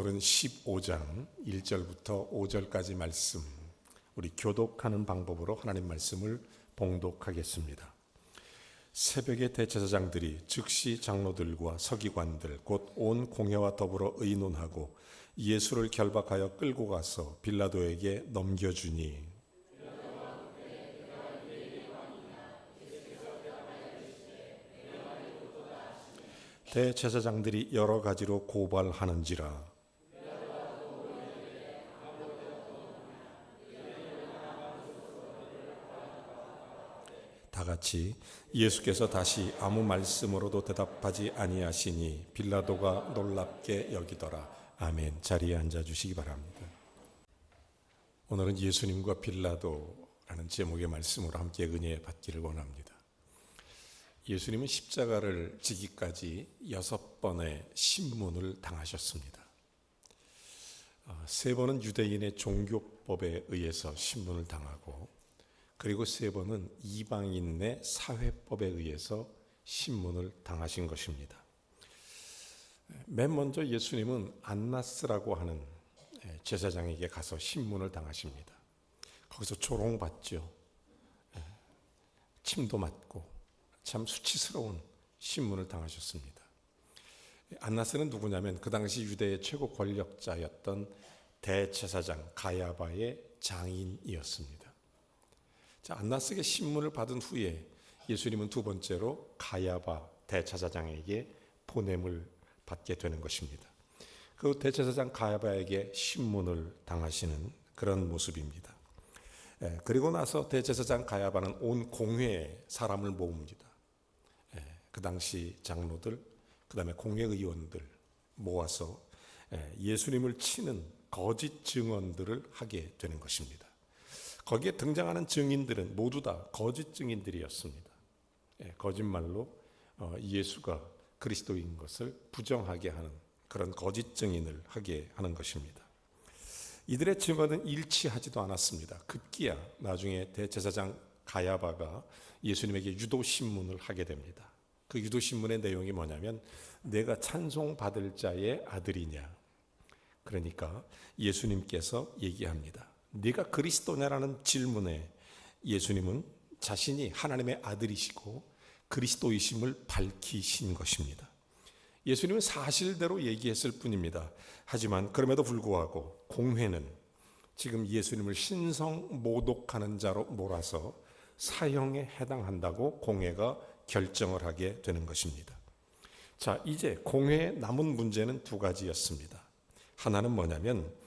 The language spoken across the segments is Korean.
오늘은 15장 1절부터 5절까지 말씀, 우리 교독하는 방법으로 하나님 말씀을 봉독하겠습니다. 새벽에 대제사장들이 즉시 장로들과 서기관들 곧 온 공회와 더불어 의논하고 예수를 결박하여 끌고 가서 빌라도에게 넘겨주니 대제사장들이 여러 가지로 고발하는지라. 다같이 예수께서 다시 아무 말씀으로도 대답하지 아니하시니 빌라도가 놀랍게 여기더라. 아멘. 자리에 앉아주시기 바랍니다. 오늘은 예수님과 빌라도라는 제목의 말씀으로 함께 은혜 받기를 원합니다. 예수님은 십자가를 지기까지 6번의 신문을 당하셨습니다. 3번은 유대인의 종교법에 의해서 신문을 당하고, 그리고 3번은 이방인의 사회법에 의해서 신문을 당하신 것입니다. 맨 먼저 예수님은 안나스라고 하는 제사장에게 가서 신문을 당하십니다. 거기서 조롱받죠. 침도 맞고 참 수치스러운 신문을 당하셨습니다. 안나스는 누구냐면 그 당시 유대의 최고 권력자였던 대제사장 가야바의 장인이었습니다. 자, 안나스에게 신문을 받은 후에 예수님은 두 번째로 가야바 대제사장에게 보냄을 받게 되는 것입니다. 그 대제사장 가야바에게 신문을 당하시는 그런 모습입니다. 그리고 나서 대제사장 가야바는 온 공회에 사람을 모읍니다. 그 당시 장로들, 그 다음에 공회의원들 모아서 예수님을 치는 거짓 증언들을 하게 되는 것입니다. 거기에 등장하는 증인들은 모두 다 거짓 증인들이었습니다. 거짓말로 예수가 그리스도인 것을 부정하게 하는 그런 거짓 증인을 하게 하는 것입니다. 이들의 증언은 일치하지도 않았습니다. 급기야 나중에 대제사장 가야바가 예수님에게 유도신문을 하게 됩니다. 그 유도신문의 내용이 뭐냐면 내가 찬송받을 자의 아들이냐. 그러니까 예수님께서 얘기합니다. 네가 그리스도냐라는 질문에 예수님은 자신이 하나님의 아들이시고 그리스도이심을 밝히신 것입니다. 예수님은 사실대로 얘기했을 뿐입니다. 하지만 그럼에도 불구하고 공회는 지금 예수님을 신성 모독하는 자로 몰아서 사형에 해당한다고 공회가 결정을 하게 되는 것입니다. 자, 이제 공회에 남은 문제는 두 가지였습니다. 하나는 뭐냐면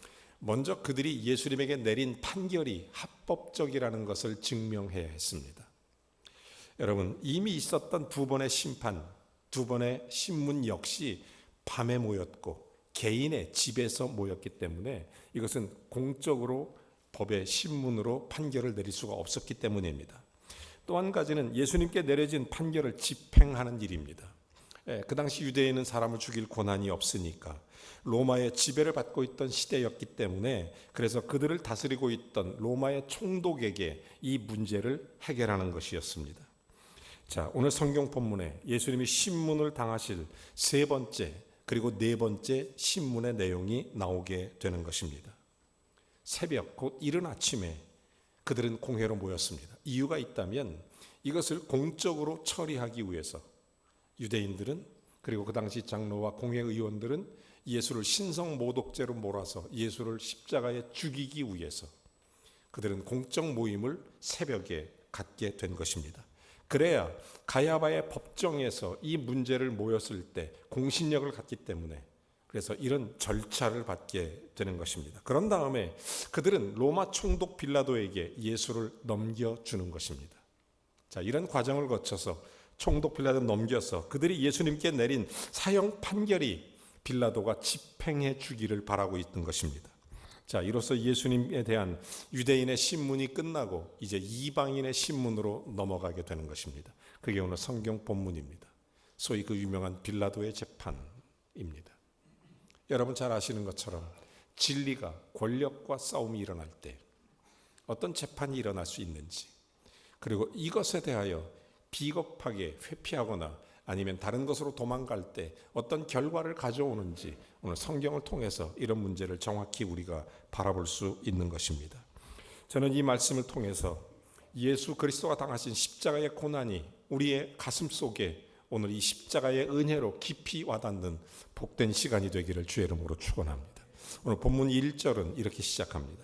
먼저 그들이 예수님에게 내린 판결이 합법적이라는 것을 증명해야 했습니다. 여러분, 이미 있었던 두 번의 심판, 두 번의 신문 역시 밤에 모였고 개인의 집에서 모였기 때문에 이것은 공적으로 법의 신문으로 판결을 내릴 수가 없었기 때문입니다. 또 한 가지는 예수님께 내려진 판결을 집행하는 일입니다. 그 당시 유대인은 사람을 죽일 권한이 없으니까 로마의 지배를 받고 있던 시대였기 때문에 그래서 그들을 다스리고 있던 로마의 총독에게 이 문제를 해결하는 것이었습니다. 자, 오늘 성경 본문에 예수님이 신문을 당하실 세 번째 그리고 네 번째 신문의 내용이 나오게 되는 것입니다. 새벽 곧 이른 아침에 그들은 공회로 모였습니다. 이유가 있다면 이것을 공적으로 처리하기 위해서 유대인들은 그리고 그 당시 장로와 공회의원들은 예수를 신성 모독죄로 몰아서 예수를 십자가에 죽이기 위해서 그들은 공적 모임을 새벽에 갖게 된 것입니다. 그래야 가야바의 법정에서 이 문제를 모였을 때 공신력을 갖기 때문에 그래서 이런 절차를 받게 되는 것입니다. 그런 다음에 그들은 로마 총독 빌라도에게 예수를 넘겨주는 것입니다. 자, 이런 과정을 거쳐서 총독 빌라도를 넘겨서 그들이 예수님께 내린 사형 판결이 빌라도가 집행해 주기를 바라고 있던 것입니다. 자, 이로써 예수님에 대한 유대인의 신문이 끝나고 이제 이방인의 신문으로 넘어가게 되는 것입니다. 그게 오늘 성경 본문입니다. 소위 그 유명한 빌라도의 재판입니다. 여러분 잘 아시는 것처럼 진리가 권력과 싸움이 일어날 때 어떤 재판이 일어날 수 있는지, 그리고 이것에 대하여 비겁하게 회피하거나 아니면 다른 것으로 도망갈 때 어떤 결과를 가져오는지 오늘 성경을 통해서 이런 문제를 정확히 우리가 바라볼 수 있는 것입니다. 저는 이 말씀을 통해서 예수 그리스도가 당하신 십자가의 고난이 우리의 가슴 속에 오늘 이 십자가의 은혜로 깊이 와닿는 복된 시간이 되기를 주의 이름으로 축원합니다. 오늘 본문 1절은 이렇게 시작합니다.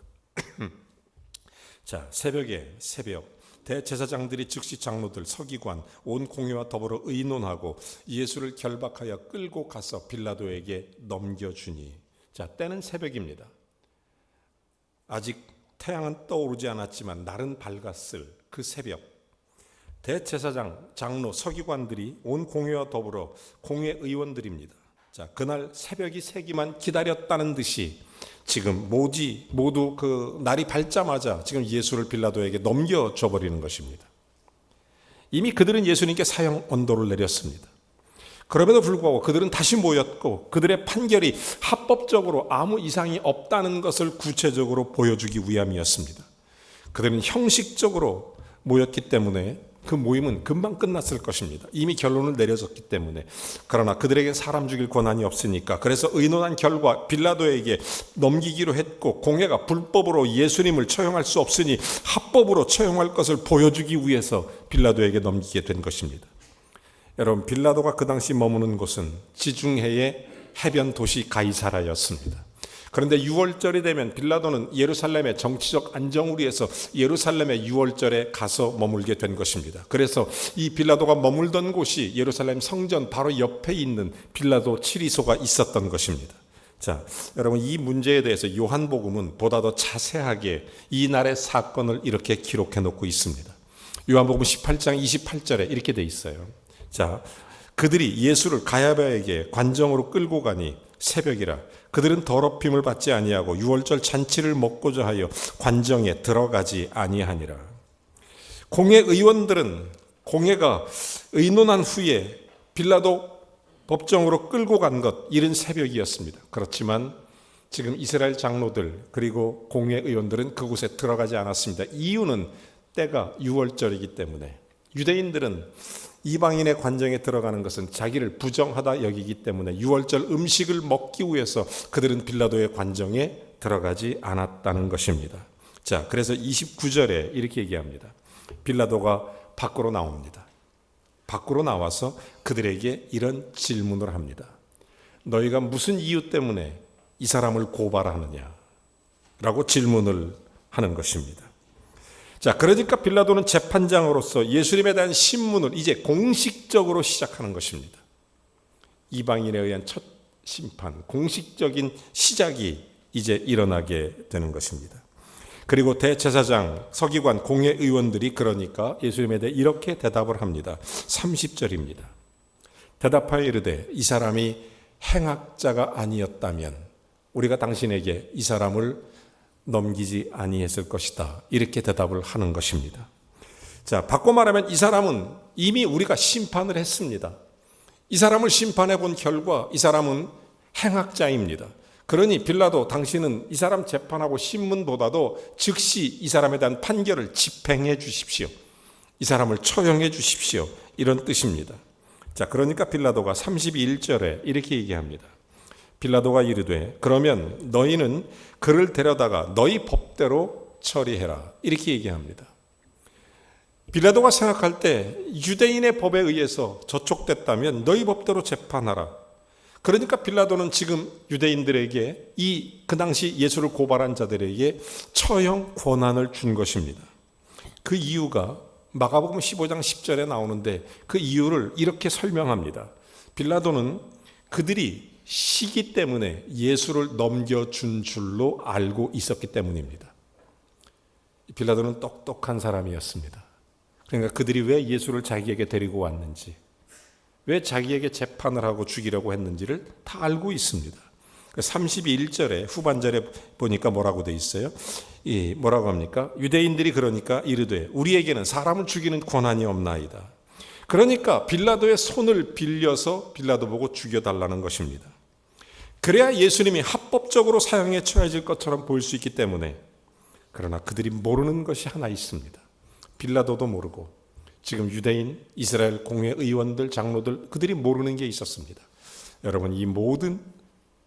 자, 새벽 대제사장들이 즉시 장로들, 서기관, 온 공회와 더불어 의논하고 예수를 결박하여 끌고 가서 빌라도에게 넘겨주니. 자, 때는 새벽입니다. 아직 태양은 떠오르지 않았지만 날은 밝았을 그 새벽, 대제사장, 장로, 서기관들이 온 공회와 더불어 공회 의원들입니다. 자, 그날 새벽이 새기만 기다렸다는 듯이 지금 모두 그 날이 밝자마자 지금 예수를 빌라도에게 넘겨줘 버리는 것입니다. 이미 그들은 예수님께 사형 언도를 내렸습니다. 그럼에도 불구하고 그들은 다시 모였고 그들의 판결이 합법적으로 아무 이상이 없다는 것을 구체적으로 보여주기 위함이었습니다. 그들은 형식적으로 모였기 때문에 그 모임은 금방 끝났을 것입니다. 이미 결론을 내려졌기 때문에. 그러나 그들에겐 사람 죽일 권한이 없으니까 그래서 의논한 결과 빌라도에게 넘기기로 했고 공회가 불법으로 예수님을 처형할 수 없으니 합법으로 처형할 것을 보여주기 위해서 빌라도에게 넘기게 된 것입니다. 여러분, 빌라도가 그 당시 머무는 곳은 지중해의 해변 도시 가이사라였습니다. 그런데 6월절이 되면 빌라도는 예루살렘의 정치적 안정을 위해서 예루살렘의 6월절에 가서 머물게 된 것입니다. 그래서 이 빌라도가 머물던 곳이 예루살렘 성전 바로 옆에 있는 빌라도 치리소가 있었던 것입니다. 자, 여러분, 이 문제에 대해서 요한복음은 보다 더 자세하게 이 날의 사건을 이렇게 기록해 놓고 있습니다. 요한복음 18장 28절에 이렇게 돼 있어요. 자, 그들이 예수를 가야바에게 관정으로 끌고 가니 새벽이라 그들은 더럽힘을 받지 아니하고 유월절 잔치를 먹고자 하여 관정에 들어가지 아니하니라. 공회 의원들은 공회가 의논한 후에 빌라도 법정으로 끌고 간 것 이른 새벽이었습니다. 그렇지만 지금 이스라엘 장로들 그리고 공회 의원들은 그곳에 들어가지 않았습니다. 이유는 때가 유월절이기 때문에 유대인들은 이방인의 관정에 들어가는 것은 자기를 부정하다 여기기 때문에 유월절 음식을 먹기 위해서 그들은 빌라도의 관정에 들어가지 않았다는 것입니다. 자, 그래서 29절에 이렇게 얘기합니다. 빌라도가 밖으로 나옵니다. 밖으로 나와서 그들에게 이런 질문을 합니다. 너희가 무슨 이유 때문에 이 사람을 고발하느냐? 라고 질문을 하는 것입니다. 자, 그러니까 빌라도는 재판장으로서 예수님에 대한 신문을 이제 공식적으로 시작하는 것입니다. 이방인에 의한 첫 심판, 공식적인 시작이 이제 일어나게 되는 것입니다. 그리고 대제사장, 서기관, 공회 의원들이 그러니까 예수님에 대해 이렇게 대답을 합니다. 30절입니다. 대답하여 이르되 이 사람이 행악자가 아니었다면 우리가 당신에게 이 사람을 넘기지 아니했을 것이다. 이렇게 대답을 하는 것입니다. 자, 바꿔 말하면 이 사람은 이미 우리가 심판을 했습니다. 이 사람을 심판해 본 결과 이 사람은 행악자입니다. 그러니 빌라도 당신은 이 사람 재판하고 신문보다도 즉시 이 사람에 대한 판결을 집행해 주십시오. 이 사람을 처형해 주십시오. 이런 뜻입니다. 자, 그러니까 빌라도가 31절에 이렇게 얘기합니다. 빌라도가 이르되 그러면 너희는 그를 데려다가 너희 법대로 처리해라. 이렇게 얘기합니다. 빌라도가 생각할 때 유대인의 법에 의해서 저촉됐다면 너희 법대로 재판하라. 그러니까 빌라도는 지금 유대인들에게 그 당시 예수를 고발한 자들에게 처형 권한을 준 것입니다. 그 이유가 마가복음 15장 10절에 나오는데 그 이유를 이렇게 설명합니다. 빌라도는 그들이 시기 때문에 예수를 넘겨준 줄로 알고 있었기 때문입니다. 빌라도는 똑똑한 사람이었습니다. 그러니까 그들이 왜 예수를 자기에게 데리고 왔는지, 왜 자기에게 재판을 하고 죽이려고 했는지를 다 알고 있습니다. 31절에 후반절에 보니까 뭐라고 돼 있어요? 뭐라고 합니까? 유대인들이 그러니까 이르되 우리에게는 사람을 죽이는 권한이 없나이다. 그러니까 빌라도의 손을 빌려서 빌라도 보고 죽여달라는 것입니다. 그래야 예수님이 합법적으로 사형에 처해질 것처럼 보일 수 있기 때문에. 그러나 그들이 모르는 것이 하나 있습니다. 빌라도도 모르고 지금 유대인, 이스라엘 공회 의원들, 장로들 그들이 모르는 게 있었습니다. 여러분, 이 모든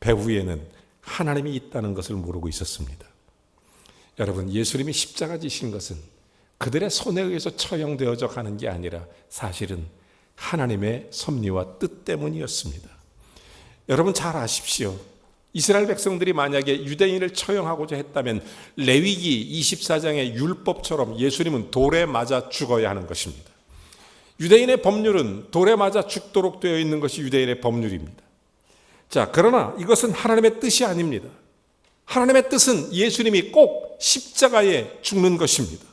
배후에는 하나님이 있다는 것을 모르고 있었습니다. 여러분, 예수님이 십자가 지신 것은 그들의 손에 의해서 처형되어져 가는 게 아니라 사실은 하나님의 섭리와 뜻 때문이었습니다. 여러분 잘 아십시오. 이스라엘 백성들이 만약에 유대인을 처형하고자 했다면 레위기 24장의 율법처럼 예수님은 돌에 맞아 죽어야 하는 것입니다. 유대인의 법률은 돌에 맞아 죽도록 되어 있는 것이 유대인의 법률입니다. 자, 그러나 이것은 하나님의 뜻이 아닙니다. 하나님의 뜻은 예수님이 꼭 십자가에 죽는 것입니다.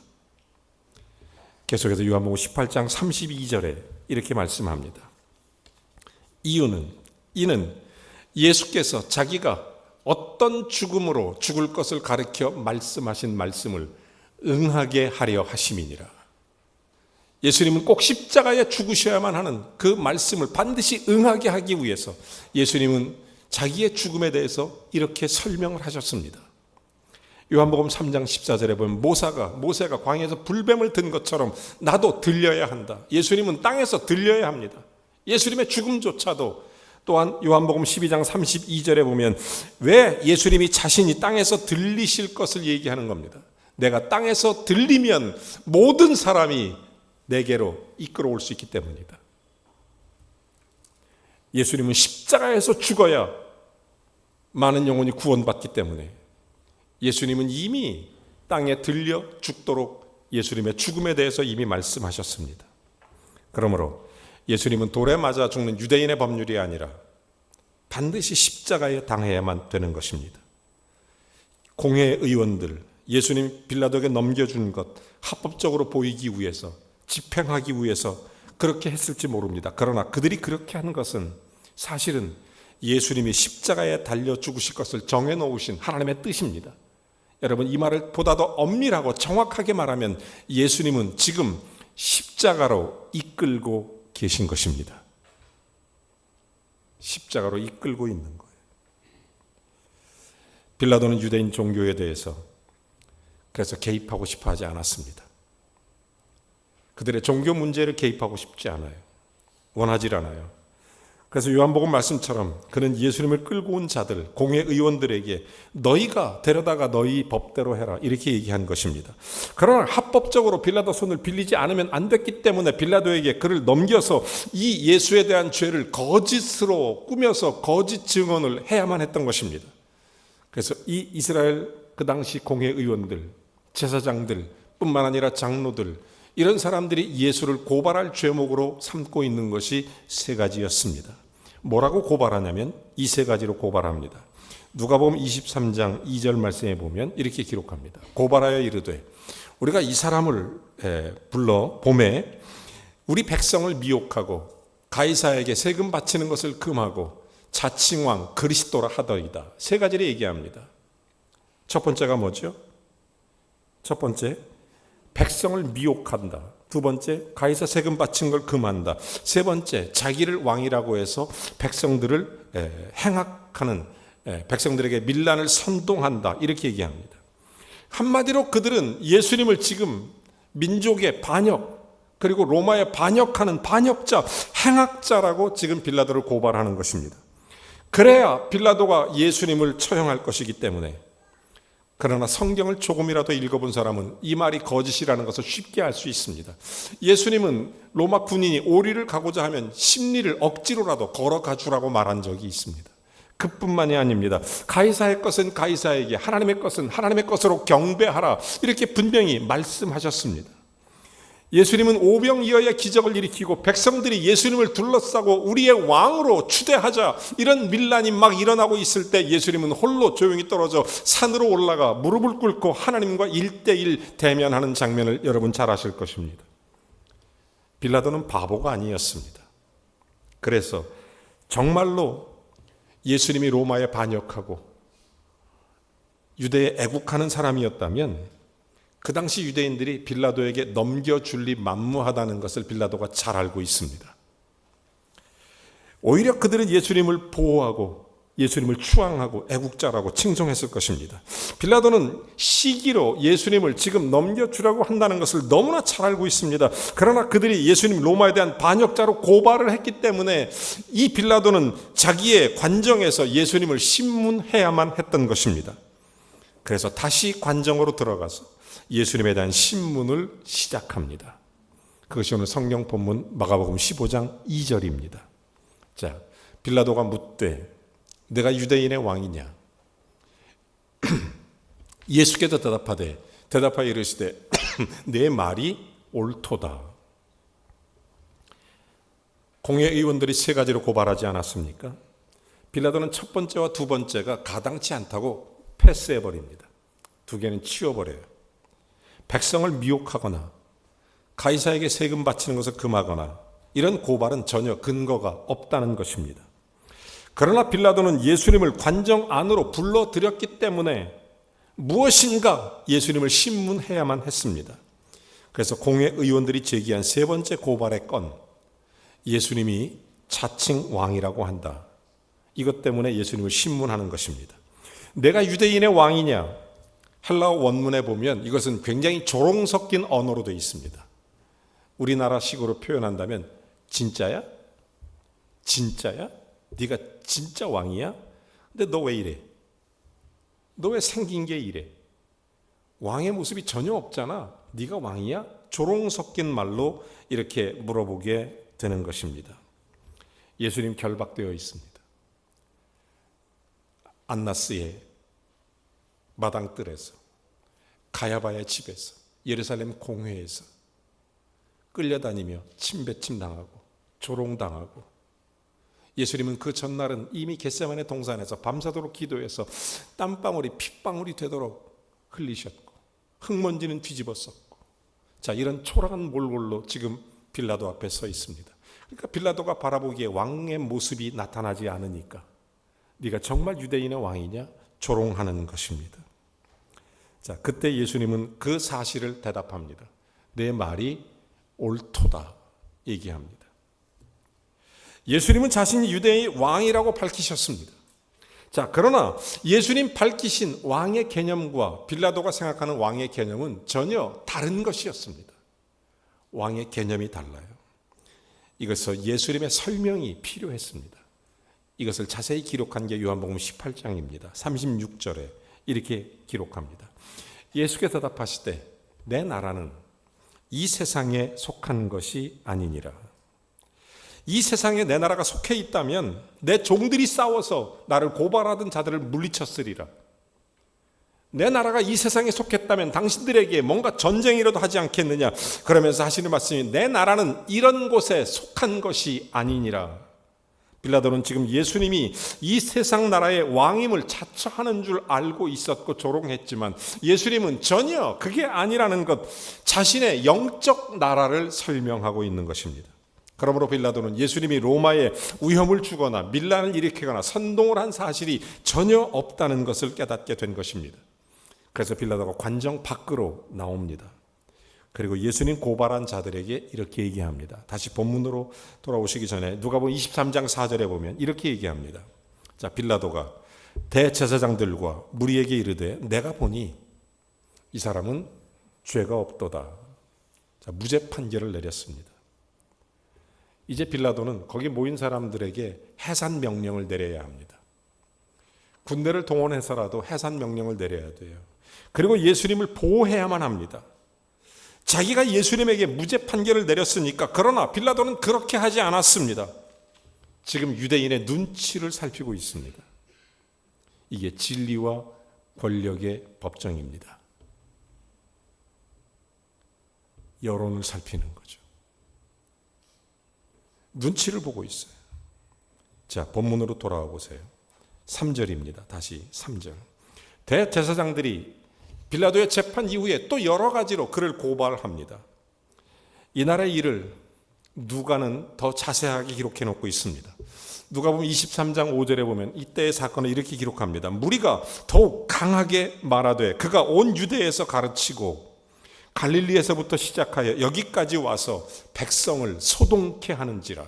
계속해서 요한복음 18장 32절에 이렇게 말씀합니다. 이는 예수께서 자기가 어떤 죽음으로 죽을 것을 가르쳐 말씀하신 말씀을 응하게 하려 하심이니라. 예수님은 꼭 십자가에 죽으셔야만 하는 그 말씀을 반드시 응하게 하기 위해서 예수님은 자기의 죽음에 대해서 이렇게 설명을 하셨습니다. 요한복음 3장 14절에 보면 모세가 광야에서 불뱀을 든 것처럼 나도 들려야 한다. 예수님은 땅에서 들려야 합니다. 예수님의 죽음조차도 또한 요한복음 12장 32절에 보면 왜 예수님이 자신이 땅에서 들리실 것을 얘기하는 겁니다. 내가 땅에서 들리면 모든 사람이 내게로 이끌어올 수 있기 때문이다. 예수님은 십자가에서 죽어야 많은 영혼이 구원받기 때문에 예수님은 이미 땅에 들려 죽도록 예수님의 죽음에 대해서 이미 말씀하셨습니다. 그러므로 예수님은 돌에 맞아 죽는 유대인의 법률이 아니라 반드시 십자가에 당해야만 되는 것입니다. 공회 의원들, 예수님 빌라도에게 넘겨준 것 합법적으로 보이기 위해서, 집행하기 위해서 그렇게 했을지 모릅니다. 그러나 그들이 그렇게 하는 것은 사실은 예수님이 십자가에 달려 죽으실 것을 정해놓으신 하나님의 뜻입니다. 여러분, 이 말을 보다 더 엄밀하고 정확하게 말하면 예수님은 지금 십자가로 이끌고 계신 것입니다. 십자가로 이끌고 있는 거예요. 빌라도는 유대인 종교에 대해서 그래서 개입하고 싶어 하지 않았습니다. 그들의 종교 문제를 개입하고 싶지 않아요. 원하지 않아요. 그래서 요한복음 말씀처럼 그는 예수님을 끌고 온 자들, 공회 의원들에게 너희가 데려다가 너희 법대로 해라 이렇게 얘기한 것입니다. 그러나 합법적으로 빌라도 손을 빌리지 않으면 안 됐기 때문에 빌라도에게 그를 넘겨서 이 예수에 대한 죄를 거짓으로 꾸며서 거짓 증언을 해야만 했던 것입니다. 그래서 이 이스라엘 그 당시 공회 의원들, 제사장들 뿐만 아니라 장로들, 이런 사람들이 예수를 고발할 죄목으로 삼고 있는 것이 세 가지였습니다. 뭐라고 고발하냐면 이 세 가지로 고발합니다. 누가복음 23장 2절 말씀에 보면 이렇게 기록합니다. 고발하여 이르되 우리가 이 사람을 불러 봄에 우리 백성을 미혹하고 가이사에게 세금 바치는 것을 금하고 자칭왕 그리스도라 하더이다. 세 가지를 얘기합니다. 첫 번째가 뭐죠? 첫 번째, 백성을 미혹한다. 두 번째, 가이사 세금 바친 걸 금한다. 세 번째, 자기를 왕이라고 해서 백성들을 행악하는, 백성들에게 밀란을 선동한다. 이렇게 얘기합니다. 한마디로 그들은 예수님을 지금 민족의 반역, 그리고 로마에 반역하는 반역자, 행악자라고 지금 빌라도를 고발하는 것입니다. 그래야 빌라도가 예수님을 처형할 것이기 때문에. 그러나 성경을 조금이라도 읽어본 사람은 이 말이 거짓이라는 것을 쉽게 알 수 있습니다. 예수님은 로마 군인이 오리를 가고자 하면 심리를 억지로라도 걸어가 주라고 말한 적이 있습니다. 그뿐만이 아닙니다. 가이사의 것은 가이사에게, 하나님의 것은 하나님의 것으로 경배하라 이렇게 분명히 말씀하셨습니다. 예수님은 오병이어의 기적을 일으키고 백성들이 예수님을 둘러싸고 우리의 왕으로 추대하자 이런 밀란이 막 일어나고 있을 때 예수님은 홀로 조용히 떨어져 산으로 올라가 무릎을 꿇고 하나님과 1:1 대면하는 장면을 여러분 잘 아실 것입니다. 빌라도는 바보가 아니었습니다. 그래서 정말로 예수님이 로마에 반역하고 유대에 애국하는 사람이었다면 그 당시 유대인들이 빌라도에게 넘겨줄리 만무하다는 것을 빌라도가 잘 알고 있습니다. 오히려 그들은 예수님을 보호하고 예수님을 추앙하고 애국자라고 칭송했을 것입니다. 빌라도는 시기로 예수님을 지금 넘겨주라고 한다는 것을 너무나 잘 알고 있습니다. 그러나 그들이 예수님 로마에 대한 반역자로 고발을 했기 때문에 이 빌라도는 자기의 관정에서 예수님을 신문해야만 했던 것입니다. 그래서 다시 관정으로 들어가서 예수님에 대한 신문을 시작합니다. 그것이 오늘 성경 본문 마가복음 15장 2절입니다. 자, 빌라도가 묻되 내가 유대인의 왕이냐? 예수께서 대답하여 이르시되 내 말이 옳도다. 공회의원들이 세 가지로 고발하지 않았습니까? 빌라도는 첫 번째와 두 번째가 가당치 않다고 패스해버립니다. 두 개는 치워버려요. 백성을 미혹하거나 가이사에게 세금 바치는 것을 금하거나 이런 고발은 전혀 근거가 없다는 것입니다. 그러나 빌라도는 예수님을 관정 안으로 불러들였기 때문에 무엇인가 예수님을 신문해야만 했습니다. 그래서 공회의원들이 제기한 세 번째 고발의 건, 예수님이 자칭 왕이라고 한다. 이것 때문에 예수님을 신문하는 것입니다. 내가 유대인의 왕이냐? 헬라어 원문에 보면 이것은 굉장히 조롱 섞인 언어로 되어 있습니다. 우리나라식으로 표현한다면 진짜야? 진짜야? 네가 진짜 왕이야? 근데 너 왜 이래? 너 왜 생긴 게 이래? 왕의 모습이 전혀 없잖아. 네가 왕이야? 조롱 섞인 말로 이렇게 물어보게 되는 것입니다. 예수님 결박되어 있습니다. 안나스의 마당뜰에서, 가야바의 집에서, 예루살렘 공회에서 끌려다니며 침배침 당하고 조롱당하고, 예수님은 그 전날은 이미 겟세마네 동산에서 밤새도록 기도해서 땀방울이 핏방울이 되도록 흘리셨고 흙먼지는 뒤집어 썼고, 자, 이런 초라한 몰골로 지금 빌라도 앞에 서 있습니다. 그러니까 빌라도가 바라보기에 왕의 모습이 나타나지 않으니까 네가 정말 유대인의 왕이냐? 조롱하는 것입니다. 자, 그때 예수님은 그 사실을 대답합니다. 내 말이 옳도다 얘기합니다. 예수님은 자신이 유대인의 왕이라고 밝히셨습니다. 자, 그러나 예수님 밝히신 왕의 개념과 빌라도가 생각하는 왕의 개념은 전혀 다른 것이었습니다. 왕의 개념이 달라요. 이것은 예수님의 설명이 필요했습니다. 이것을 자세히 기록한 게 요한복음 18장입니다. 36절에 이렇게 기록합니다. 예수께서 대답하시되 내 나라는 이 세상에 속한 것이 아니니라. 이 세상에 내 나라가 속해 있다면 내 종들이 싸워서 나를 고발하던 자들을 물리쳤으리라. 내 나라가 이 세상에 속했다면 당신들에게 뭔가 전쟁이라도 하지 않겠느냐. 그러면서 하시는 말씀이 내 나라는 이런 곳에 속한 것이 아니니라. 빌라도는 지금 예수님이 이 세상 나라의 왕임을 자처하는 줄 알고 있었고 조롱했지만 예수님은 전혀 그게 아니라는 것, 자신의 영적 나라를 설명하고 있는 것입니다. 그러므로 빌라도는 예수님이 로마에 위험을 주거나 밀란을 일으키거나 선동을 한 사실이 전혀 없다는 것을 깨닫게 된 것입니다. 그래서 빌라도가 관정 밖으로 나옵니다. 그리고 예수님 고발한 자들에게 이렇게 얘기합니다. 다시 본문으로 돌아오시기 전에 누가복음 23장 4절에 보면 이렇게 얘기합니다. 자, 빌라도가 대제사장들과 무리에게 이르되 내가 보니 이 사람은 죄가 없도다. 자, 무죄 판결을 내렸습니다. 이제 빌라도는 거기 모인 사람들에게 해산 명령을 내려야 합니다. 군대를 동원해서라도 해산 명령을 내려야 돼요. 그리고 예수님을 보호해야만 합니다. 자기가 예수님에게 무죄 판결을 내렸으니까. 그러나 빌라도는 그렇게 하지 않았습니다. 지금 유대인의 눈치를 살피고 있습니다. 이게 진리와 권력의 법정입니다. 여론을 살피는 거죠. 눈치를 보고 있어요. 자, 본문으로 돌아와 보세요. 3절입니다. 다시 3절. 대제사장들이 빌라도의 재판 이후에 또 여러 가지로 그를 고발합니다. 이날의 일을 누가는 더 자세하게 기록해 놓고 있습니다. 누가복음 23장 5절에 보면 이때의 사건을 이렇게 기록합니다. 무리가 더욱 강하게 말하되 그가 온 유대에서 가르치고 갈릴리에서부터 시작하여 여기까지 와서 백성을 소동케 하는지라.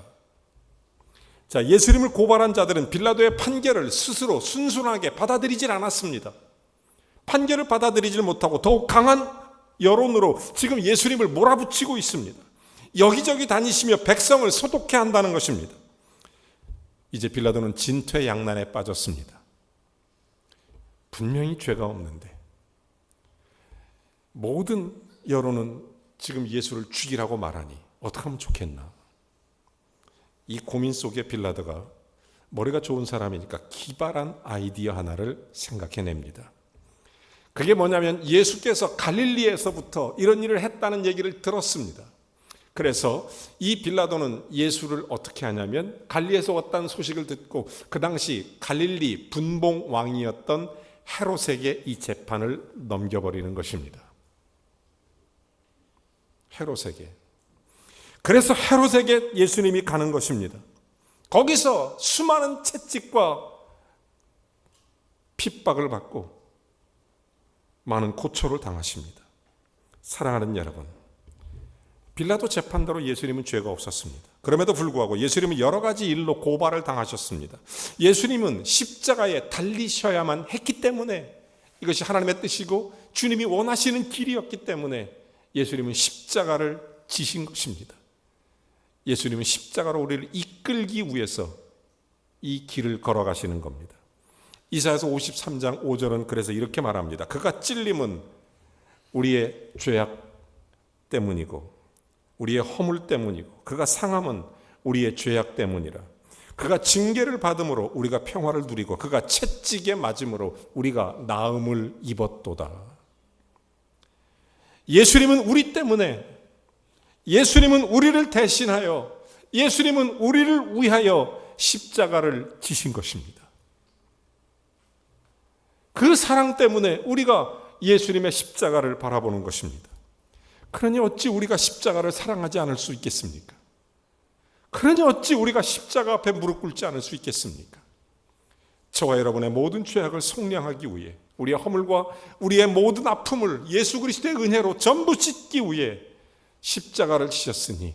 자, 예수님을 고발한 자들은 빌라도의 판결을 스스로 순순하게 받아들이질 않았습니다. 판결을 받아들이질 못하고 더욱 강한 여론으로 지금 예수님을 몰아붙이고 있습니다. 여기저기 다니시며 백성을 소독해 한다는 것입니다. 이제 빌라도는 진퇴양난에 빠졌습니다. 분명히 죄가 없는데 모든 여론은 지금 예수를 죽이라고 말하니 어떻게 하면 좋겠나. 이 고민 속에 빌라도가 머리가 좋은 사람이니까 기발한 아이디어 하나를 생각해냅니다. 그게 뭐냐면 예수께서 갈릴리에서부터 이런 일을 했다는 얘기를 들었습니다. 그래서 이 빌라도는 예수를 어떻게 하냐면 갈릴리에서 왔다는 소식을 듣고 그 당시 갈릴리 분봉 왕이었던 헤롯에게 이 재판을 넘겨버리는 것입니다. 헤롯에게. 그래서 헤롯에게 예수님이 가는 것입니다. 거기서 수많은 채찍과 핍박을 받고 많은 고초를 당하십니다. 사랑하는 여러분, 빌라도 재판대로 예수님은 죄가 없었습니다. 그럼에도 불구하고 예수님은 여러 가지 일로 고발을 당하셨습니다. 예수님은 십자가에 달리셔야만 했기 때문에, 이것이 하나님의 뜻이고 주님이 원하시는 길이었기 때문에 예수님은 십자가를 지신 것입니다. 예수님은 십자가로 우리를 이끌기 위해서 이 길을 걸어가시는 겁니다. 이사야서 53장 5절은 그래서 이렇게 말합니다. 그가 찔림은 우리의 죄악 때문이고 우리의 허물 때문이고 그가 상함은 우리의 죄악 때문이라. 그가 징계를 받음으로 우리가 평화를 누리고 그가 채찍에 맞음으로 우리가 나음을 입었도다. 예수님은 우리 때문에, 예수님은 우리를 대신하여, 예수님은 우리를 위하여 십자가를 지신 것입니다. 그 사랑 때문에 우리가 예수님의 십자가를 바라보는 것입니다. 그러니 어찌 우리가 십자가를 사랑하지 않을 수 있겠습니까? 그러니 어찌 우리가 십자가 앞에 무릎 꿇지 않을 수 있겠습니까? 저와 여러분의 모든 죄악을 속량하기 위해, 우리의 허물과 우리의 모든 아픔을 예수 그리스도의 은혜로 전부 씻기 위해 십자가를 지셨으니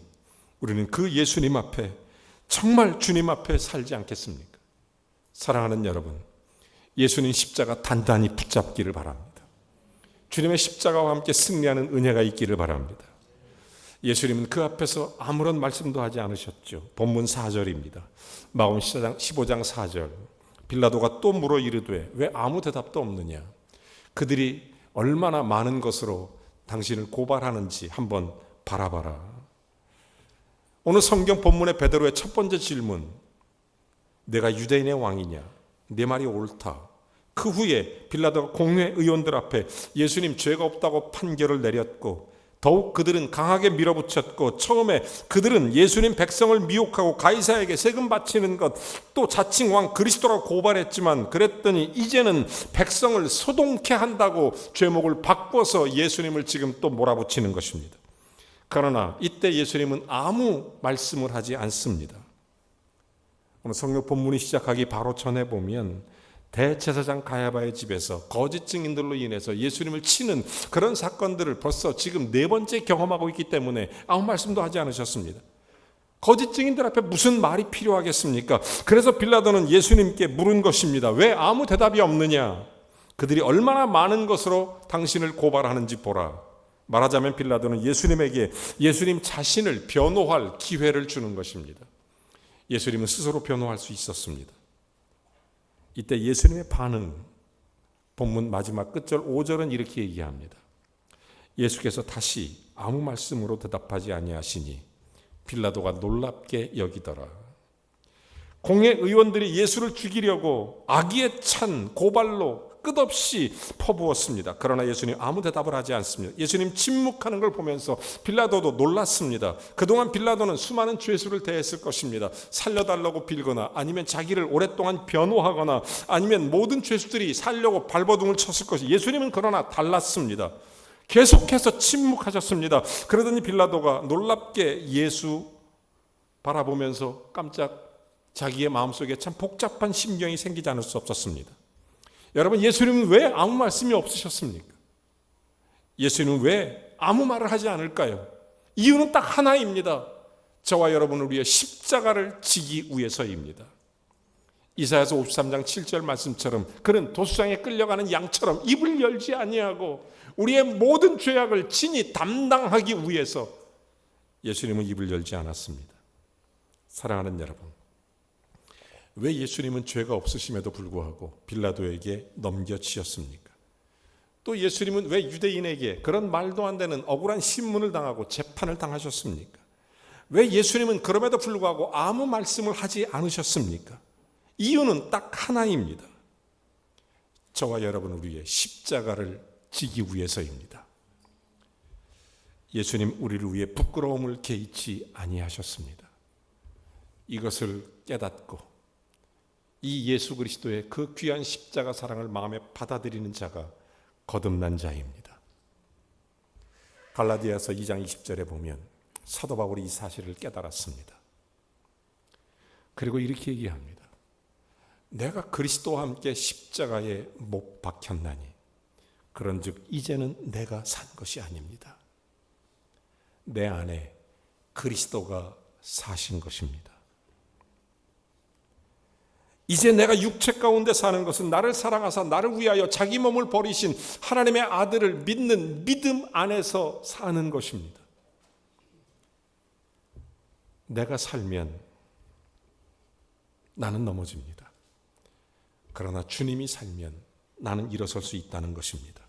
우리는 그 예수님 앞에, 정말 주님 앞에 살지 않겠습니까? 사랑하는 여러분, 예수님 십자가 단단히 붙잡기를 바랍니다. 주님의 십자가와 함께 승리하는 은혜가 있기를 바랍니다. 예수님은 그 앞에서 아무런 말씀도 하지 않으셨죠. 본문 4절입니다. 마음 15장 4절. 빌라도가 또 물어 이르되 왜 아무 대답도 없느냐. 그들이 얼마나 많은 것으로 당신을 고발하는지 한번 바라봐라. 오늘 성경 본문의 베드로의 첫 번째 질문, 내가 유대인의 왕이냐? 내 말이 옳다. 그 후에 빌라도가 공회 의원들 앞에 예수님 죄가 없다고 판결을 내렸고 더욱 그들은 강하게 밀어붙였고, 처음에 그들은 예수님 백성을 미혹하고 가이사에게 세금 바치는 것, 또 자칭 왕 그리스도라고 고발했지만 그랬더니 이제는 백성을 소동케 한다고 죄목을 바꿔서 예수님을 지금 또 몰아붙이는 것입니다. 그러나 이때 예수님은 아무 말씀을 하지 않습니다. 오늘 성경 본문이 시작하기 바로 전에 보면 대제사장 가야바의 집에서 거짓 증인들로 인해서 예수님을 치는 그런 사건들을 벌써 지금 4번째 경험하고 있기 때문에 아무 말씀도 하지 않으셨습니다. 거짓 증인들 앞에 무슨 말이 필요하겠습니까? 그래서 빌라도는 예수님께 물은 것입니다. 왜 아무 대답이 없느냐? 그들이 얼마나 많은 것으로 당신을 고발하는지 보라. 말하자면 빌라도는 예수님에게 예수님 자신을 변호할 기회를 주는 것입니다. 예수님은 스스로 변호할 수 있었습니다. 이때 예수님의 반응, 본문 마지막 끝절 5절은 이렇게 얘기합니다. 예수께서 다시 아무 말씀으로 대답하지 아니하시니 빌라도가 놀랍게 여기더라. 공회 의원들이 예수를 죽이려고 악의에 찬 고발로 끝없이 퍼부었습니다. 그러나 예수님 아무 대답을 하지 않습니다. 예수님 침묵하는 걸 보면서 빌라도도 놀랐습니다. 그동안 빌라도는 수많은 죄수를 대했을 것입니다. 살려달라고 빌거나 아니면 자기를 오랫동안 변호하거나 아니면 모든 죄수들이 살려고 발버둥을 쳤을 것이, 예수님은 그러나 달랐습니다. 계속해서 침묵하셨습니다. 그러더니 빌라도가 놀랍게 예수 바라보면서 깜짝 자기의 마음속에 참 복잡한 심경이 생기지 않을 수 없었습니다. 여러분, 예수님은 왜 아무 말씀이 없으셨습니까? 예수님은 왜 아무 말을 하지 않을까요? 이유는 딱 하나입니다. 저와 여러분을 위해 십자가를 지기 위해서입니다. 이사야서 53장 7절 말씀처럼 그는 도수장에 끌려가는 양처럼 입을 열지 아니하고 우리의 모든 죄악을 친히 담당하기 위해서 예수님은 입을 열지 않았습니다. 사랑하는 여러분, 왜 예수님은 죄가 없으심에도 불구하고 빌라도에게 넘겨지었습니까? 또 예수님은 왜 유대인에게 그런 말도 안 되는 억울한 신문을 당하고 재판을 당하셨습니까? 왜 예수님은 그럼에도 불구하고 아무 말씀을 하지 않으셨습니까? 이유는 딱 하나입니다. 저와 여러분을 위해 십자가를 지기 위해서입니다. 예수님 우리를 위해 부끄러움을 개의치 아니하셨습니다. 이것을 깨닫고 이 예수 그리스도의 그 귀한 십자가 사랑을 마음에 받아들이는 자가 거듭난 자입니다. 갈라디아서 2장 20절에 보면 사도 바울이 이 사실을 깨달았습니다. 그리고 이렇게 얘기합니다. 내가 그리스도와 함께 십자가에 못 박혔나니 그런즉 이제는 내가 산 것이 아닙니다. 내 안에 그리스도가 사신 것입니다. 이제 내가 육체 가운데 사는 것은 나를 사랑하사 나를 위하여 자기 몸을 버리신 하나님의 아들을 믿는 믿음 안에서 사는 것입니다. 내가 살면 나는 넘어집니다. 그러나 주님이 살면 나는 일어설 수 있다는 것입니다.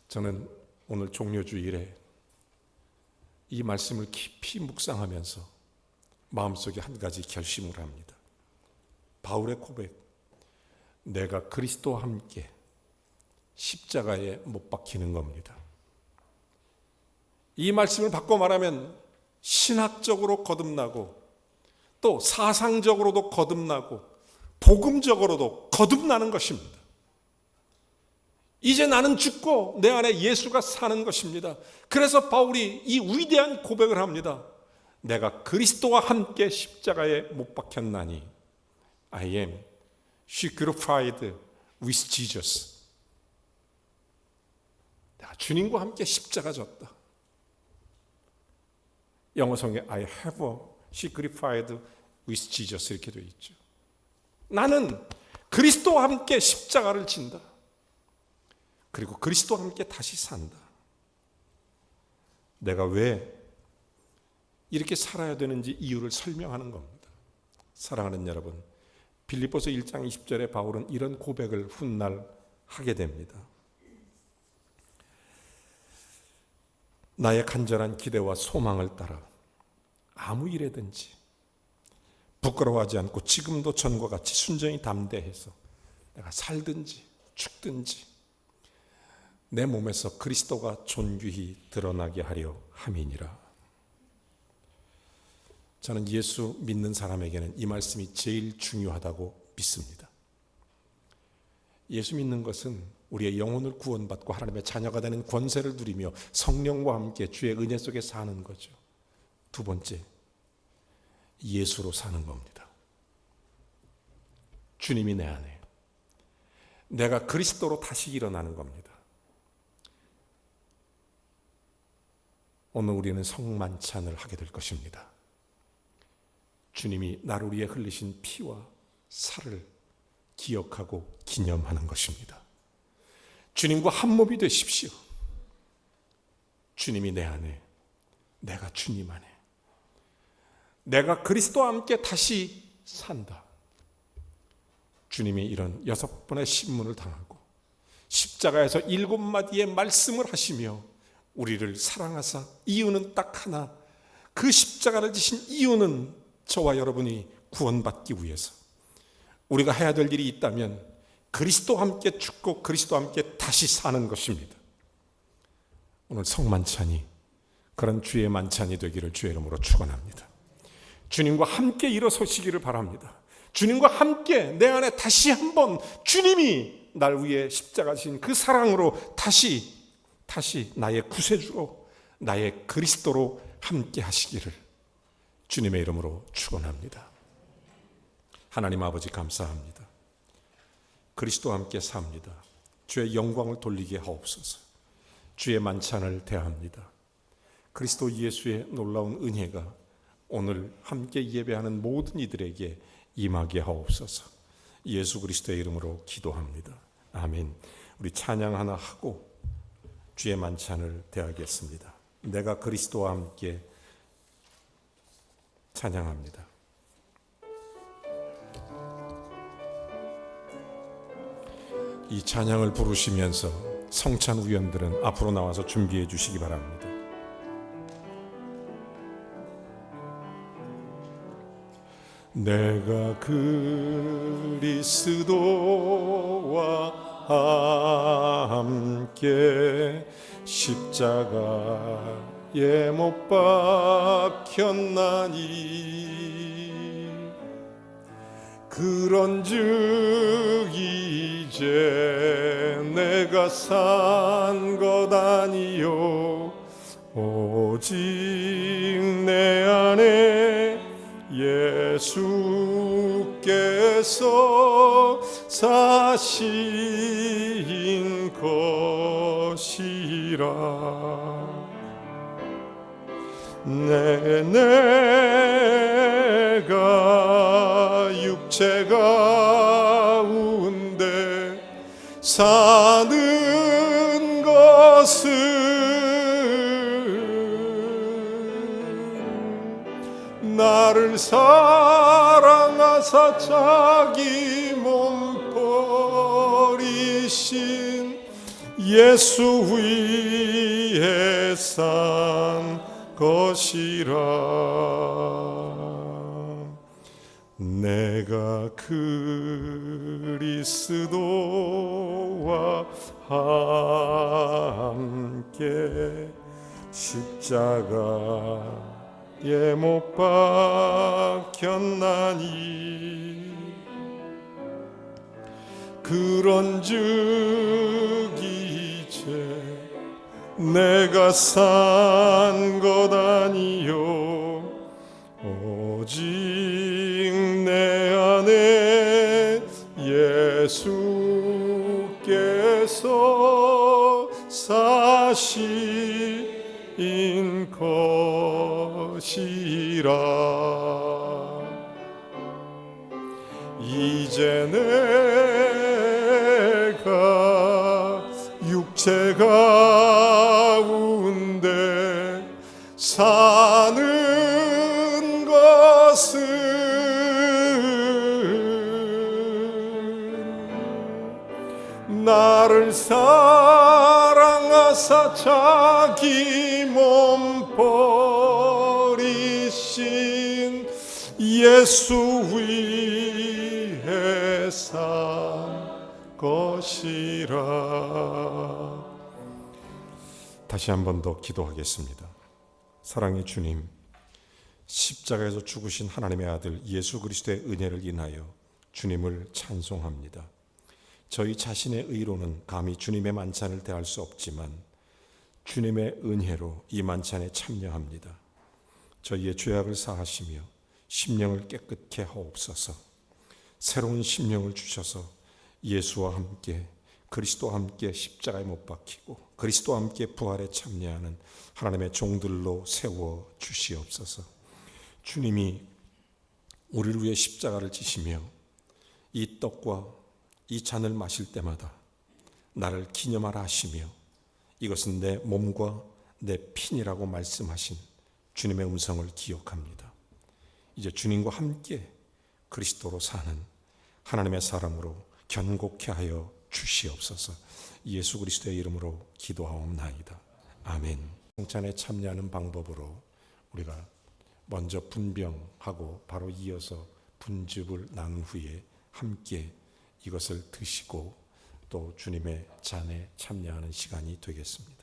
저는 오늘 종료주일에 이 말씀을 깊이 묵상하면서 마음속에 한 가지 결심을 합니다. 바울의 고백, 내가 그리스도와 함께 십자가에 못 박히는 겁니다. 이 말씀을 바꿔 말하면 신학적으로 거듭나고 또 사상적으로도 거듭나고 복음적으로도 거듭나는 것입니다. 이제 나는 죽고 내 안에 예수가 사는 것입니다. 그래서 바울이 이 위대한 고백을 합니다. 내가 그리스도와 함께 십자가에 못 박혔나니 I am crucified with Jesus. 내가 주님과 함께 십자가 졌다. 영어 성경에 I have crucified with Jesus 이렇게 되어 있죠. 나는 그리스도와 함께 십자가를 진다. 그리고 그리스도와 함께 다시 산다. 내가 왜 이렇게 살아야 되는지 이유를 설명하는 겁니다. 사랑하는 여러분, 빌립보서 1장 20절에 바울은 이런 고백을 훗날 하게 됩니다. 나의 간절한 기대와 소망을 따라 아무 일에든지 부끄러워하지 않고 지금도 전과 같이 순전히 담대해서 내가 살든지 죽든지 내 몸에서 그리스도가 존귀히 드러나게 하려 함이니라. 저는 예수 믿는 사람에게는 이 말씀이 제일 중요하다고 믿습니다. 예수 믿는 것은 우리의 영혼을 구원받고 하나님의 자녀가 되는 권세를 누리며 성령과 함께 주의 은혜 속에 사는 거죠. 두 번째, 예수로 사는 겁니다. 주님이 내 안에, 내가 그리스도로 다시 일어나는 겁니다. 오늘 우리는 성만찬을 하게 될 것입니다. 주님이 나를 위해 흘리신 피와 살을 기억하고 기념하는 것입니다. 주님과 한 몸이 되십시오. 주님이 내 안에, 내가 주님 안에, 내가 그리스도와 함께 다시 산다. 주님이 이런 6번의 신문을 당하고 십자가에서 7마디의 말씀을 하시며 우리를 사랑하사 이유는 딱 하나, 그 십자가를 지신 이유는 저와 여러분이 구원받기 위해서 우리가 해야 될 일이 있다면 그리스도와 함께 죽고 그리스도와 함께 다시 사는 것입니다. 오늘 성만찬이 그런 주의 만찬이 되기를 주의 이름으로 축원합니다. 주님과 함께 일어서시기를 바랍니다. 주님과 함께 내 안에 다시 한번 주님이 날 위해 십자가 지신 그 사랑으로 다시 나의 구세주로, 나의 그리스도로 함께 하시기를 주님의 이름으로 축원합니다. 하나님 아버지 감사합니다. 그리스도와 함께 삽니다. 주의 영광을 돌리게 하옵소서. 주의 만찬을 대합니다. 그리스도 예수의 놀라운 은혜가 오늘 함께 예배하는 모든 이들에게 임하게 하옵소서. 예수 그리스도의 이름으로 기도합니다. 아멘. 우리 찬양 하나 하고 주의 만찬을 대하겠습니다. 내가 그리스도와 함께 찬양합니다. 이 찬양을 부르시면서 성찬 우연들은 앞으로 나와서 준비해 주시기 바랍니다. 내가 그리스도와 함께 십자가에 못 박혔나니 그런즉 이제 내가 산 것 아니요 오직 내 안에 예수께서 사신 것이라. 내가 육체 가운데 사는 것은 나를 사랑하사 자기 몸 버리신 예수 위에 산 것이라. 내가 그리스도와 함께 십자가에 못 박혔나니 그런즉 이제 내가 산 것 아니요 오직 내 안에 예수께서 사신 것이라. 이제 내가 육체 가운데 사는 것은 나를 사랑하사 자기 몸 버리신 예수 위에 산 것이라. 다시 한 번 더 기도하겠습니다. 사랑의 주님, 십자가에서 죽으신 하나님의 아들 예수 그리스도의 은혜를 인하여 주님을 찬송합니다. 저희 자신의 의로는 감히 주님의 만찬을 대할 수 없지만 주님의 은혜로 이 만찬에 참여합니다. 저희의 죄악을 사하시며 심령을 깨끗게 하옵소서. 새로운 심령을 주셔서 예수와 함께 그리스도와 함께 십자가에 못 박히고 그리스도와 함께 부활에 참여하는 하나님의 종들로 세워 주시옵소서. 주님이 우리를 위해 십자가를 지시며 이 떡과 이 잔을 마실 때마다 나를 기념하라 하시며 이것은 내 몸과 내 피니라고 말씀하신 주님의 음성을 기억합니다. 이제 주님과 함께 그리스도로 사는 하나님의 사람으로 견고케 하여 주시옵소서. 예수 그리스도의 이름으로 기도하옵나이다. 아멘. 성찬에 참여하는 방법으로 우리가 먼저 분병하고 바로 이어서 분즙을 나눈 후에 함께 이것을 드시고 또 주님의 잔에 참여하는 시간이 되겠습니다.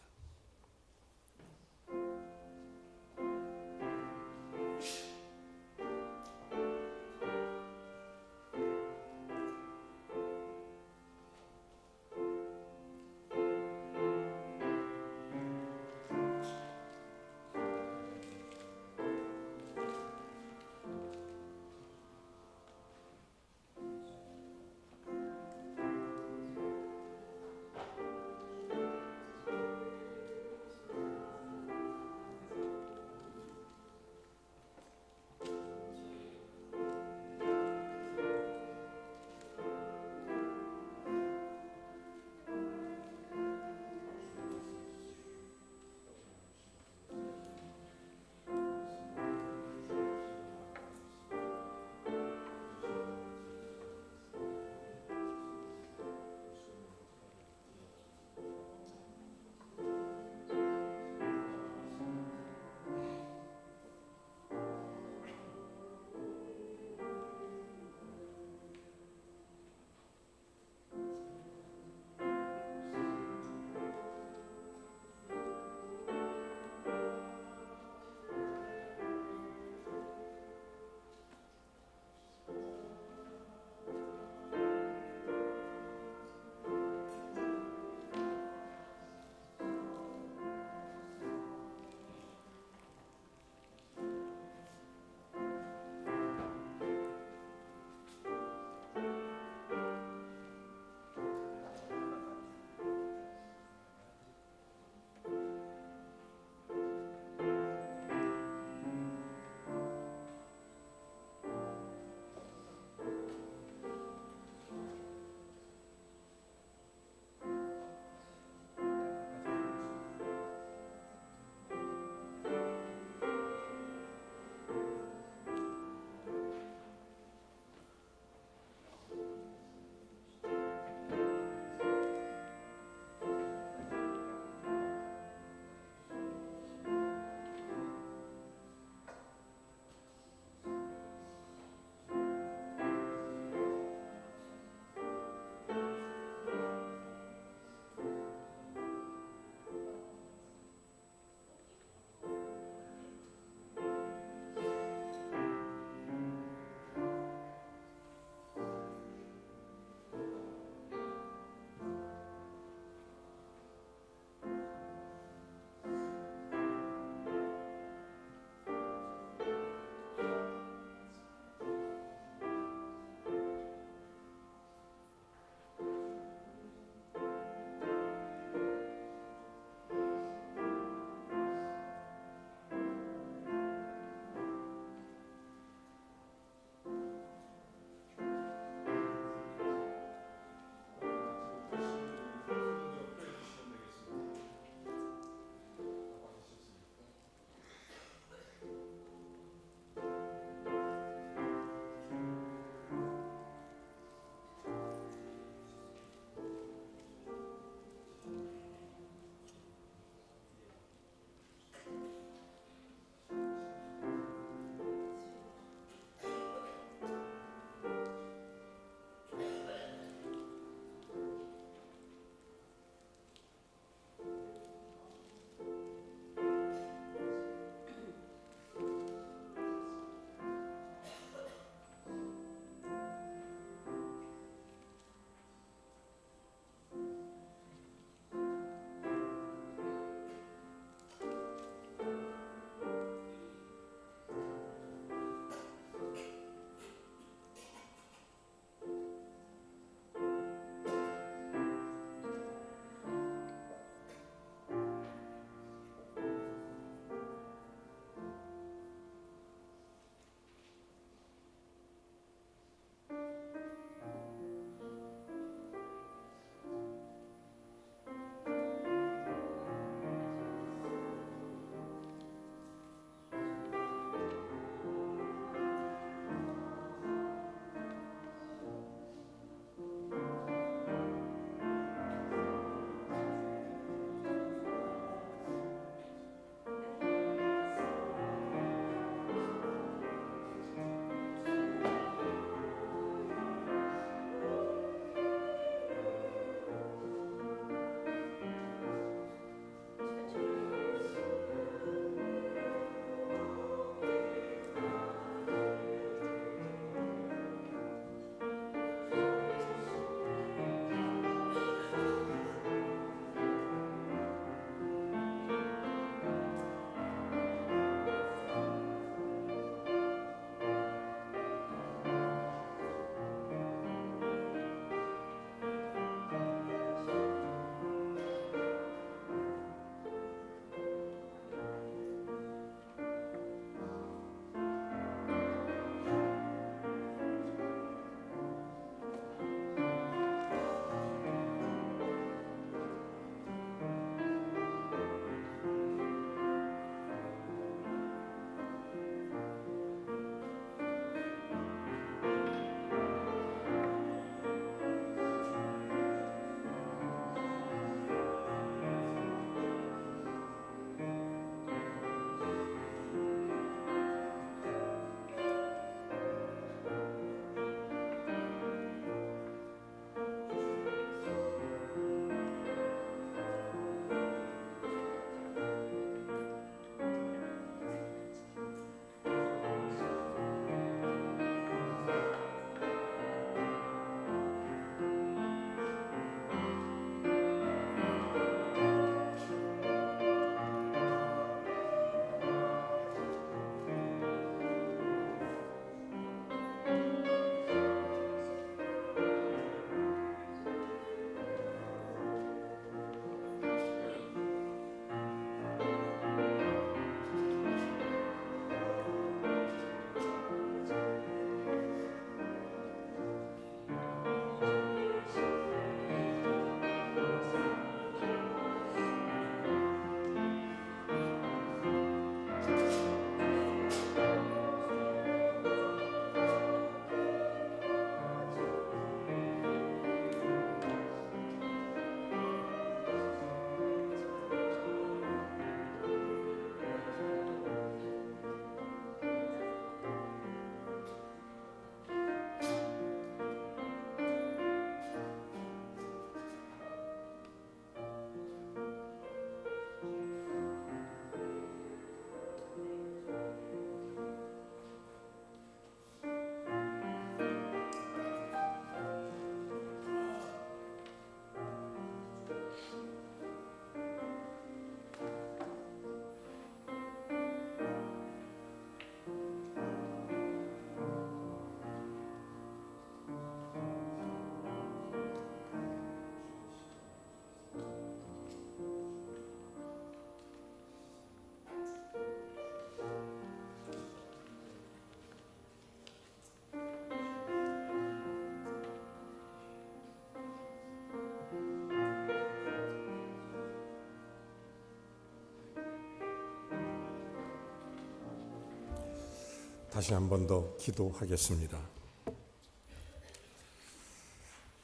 다시 한 번 더 기도하겠습니다.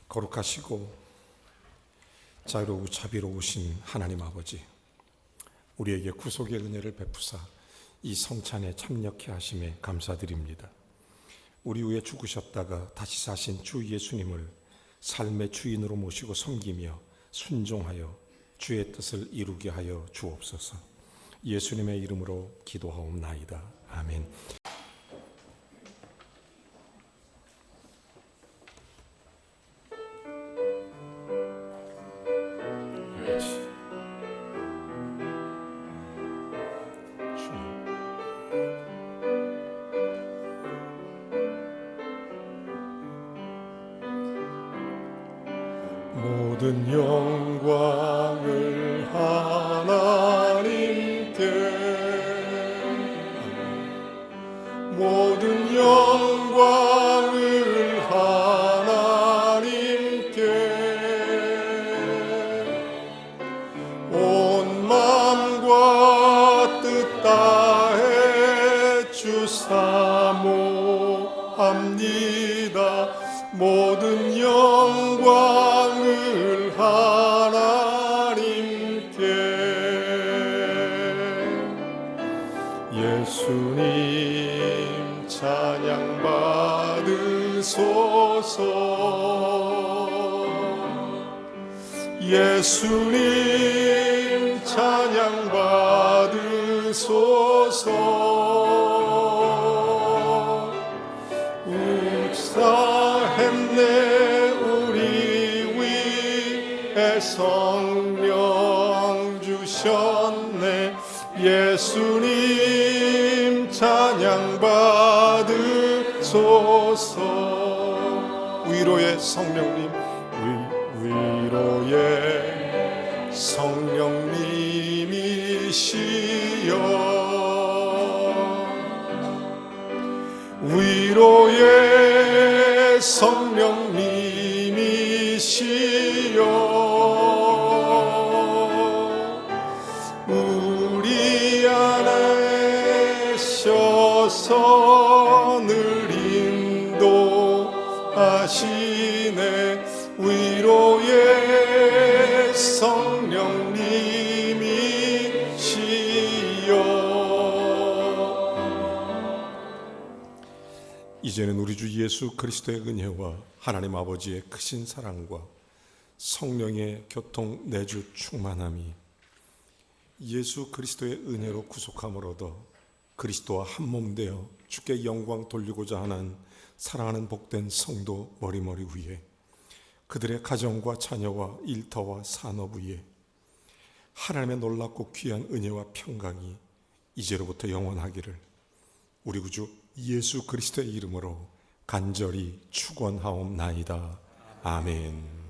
거룩하시고 자유로우 자비로우신 하나님 아버지, 우리에게 구속의 은혜를 베푸사 이 성찬에 참여케 하심에 감사드립니다. 우리 위해 죽으셨다가 다시 사신 주 예수님을 삶의 주인으로 모시고 섬기며 순종하여 주의 뜻을 이루게 하여 주옵소서. 예수님의 이름으로 기도하옵나이다. 아멘. 모든 영광을 하나님께, 모든 영광을 하나님께, 온 마음과 뜻 다해 주사 모합니다. 모든 영광을 하나님께. 예수님 찬양 받으소서. 예수님 찬양 받으소서. 내 우리 위에 성령 주셨네. 예수님 찬양 받으소서. 위로의 성령님, 위로의 성령님이시여, 위로의 성령님이시여, 우리 안에 셔서 늘 인도하시네. 위로의 성령님이시여. 이제는 우리 주 예수 그리스도의 은혜와 하나님 아버지의 크신 사랑과 성령의 교통 내주 충만함이 예수 그리스도의 은혜로 구속함을 얻어 그리스도와 한몸 되어 주께 영광 돌리고자 하는 사랑하는 복된 성도 머리머리 위에, 그들의 가정과 자녀와 일터와 산업 위에 하나님의 놀랍고 귀한 은혜와 평강이 이제로부터 영원하기를 우리 구주 예수 그리스도의 이름으로 간절히 축원하옵나이다. 아멘.